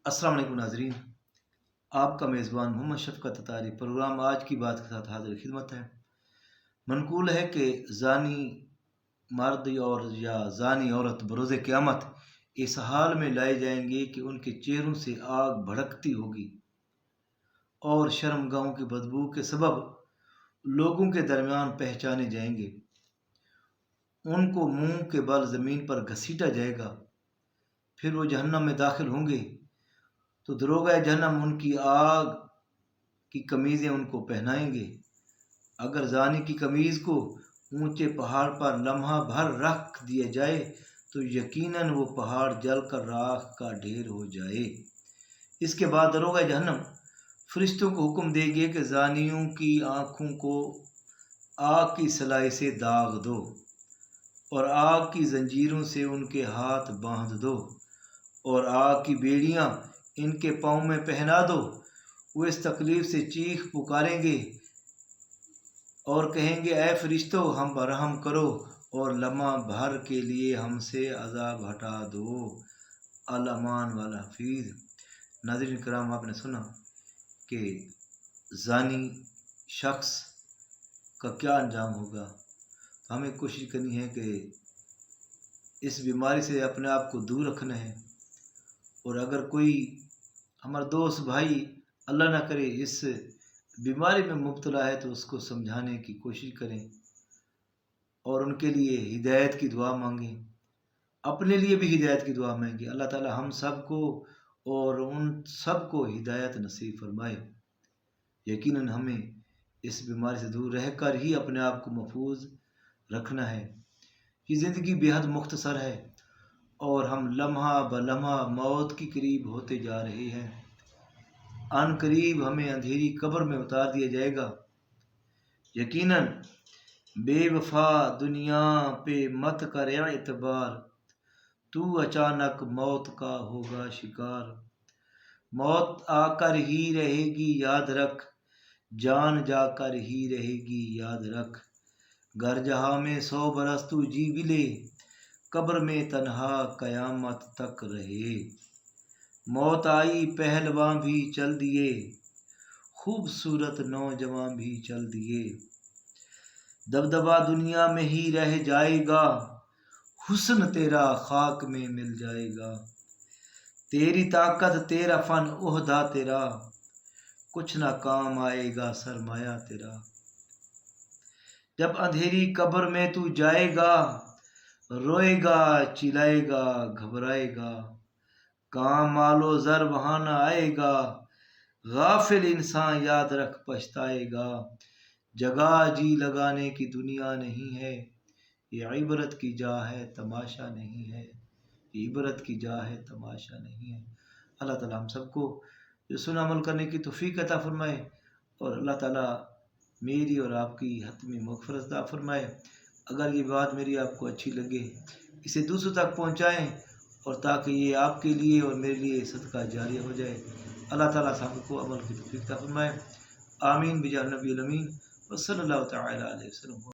अस्सलाम वालेकुम नाजरीन। आपका मेज़बान मोहम्मद शफ़क़त अतारी प्रोग्राम आज की बात के साथ हाजिर खिदमत है। मनकूल है कि ज़ानी मर्द और या ज़ानी औरत बरोज़ क़यामत इस हाल में लाए जाएंगे कि उनके चेहरों से आग भड़कती होगी और शर्मगाहों की बदबू के सबब लोगों के दरमियान पहचाने जाएंगे। उनको मुंह के बल ज़मीन पर घसीटा जाएगा। फिर वो जहन्नम में दाखिल होंगे तो दरोगा जहन्नम उनकी आग की कमीज़ें उनको पहनाएंगे। अगर जानी की कमीज़ को ऊंचे पहाड़ पर लम्हा भर रख दिया जाए तो यकीनन वो पहाड़ जलकर राख का ढेर हो जाए। इसके बाद दरोगा जहन्नम फरिश्तों को हुक्म देंगे कि जानियों की आँखों को आग की सलाई से दाग दो और आग की जंजीरों से उनके हाथ बांध दो और आग की बेड़ियां इनके पाँव में पहना दो। वो इस तकलीफ से चीख पुकारेंगे और कहेंगे, ऐ फरिश्तों, हम पर रहम करो और लम्हा भर के लिए हमसे अजाब हटा दो। अल अमान वाल हफीज़। नाज़रीन कराम, आपने सुना कि जानी शख्स का क्या अंजाम होगा। तो हमें कोशिश करनी है कि इस बीमारी से अपने आप को दूर रखना है। और अगर कोई हमारा दोस्त भाई अल्लाह ना करे इस बीमारी में मुब्तला है तो उसको समझाने की कोशिश करें और उनके लिए हिदायत की दुआ मांगें। अपने लिए भी हिदायत की दुआ मांगें। अल्लाह ताला हम सब को और उन सब को हिदायत नसीब फरमाए। यकीनन हमें इस बीमारी से दूर रहकर ही अपने आप को महफूज रखना है। ये ज़िंदगी बेहद मुख्तसर है और हम लम्हा ब लम्हा मौत की करीब होते जा रहे हैं। अन करीब हमें अंधेरी कब्र में उतार दिया जाएगा। यकीनन बेवफा दुनिया पे मत कर एतबार, तू अचानक मौत का होगा शिकार। मौत आकर ही रहेगी याद रख, जान जाकर ही रहेगी याद रख। घर जहाँ में 100 बरस तू जी भी ले, कब्र में तन्हा कयामत तक रहे। मौत आई पहलवान भी चल दिए, खूबसूरत नौजवान भी चल दिए। दबदबा दुनिया में ही रह जाएगा, हुस्न तेरा खाक में मिल जाएगा। तेरी ताकत तेरा फन ओहदा तेरा, कुछ ना काम आएगा सरमाया तेरा। जब अंधेरी कब्र में तू जाएगा, रोएगा चिल्लाएगा घबराएगा। काम मालो जर वहाँ न आएगा, गाफिल इंसान याद रख पछताएगा। जगह जी लगाने की दुनिया नहीं है, ये इबरत की जा है तमाशा नहीं है। ये इबरत की जा है तमाशा नहीं है। अल्लाह ताला हम सबको जो सुना अमल करने की तौफीक अता फरमाए और अल्लाह ताला मेरी और आपकी हतमी मग़फ़िरत अता फरमाए। अगर ये बात मेरी आपको अच्छी लगे इसे दूसरों तक पहुँचाएँ और ताकि ये आपके लिए और मेरे लिए सदका जारिया हो जाए। अल्लाह ताला सबको अमल की तौफीक अता फरमाए। आमीन बिजाह नबी अमीन व सल्लल्लाहु तआला अलैहि वसल्लम।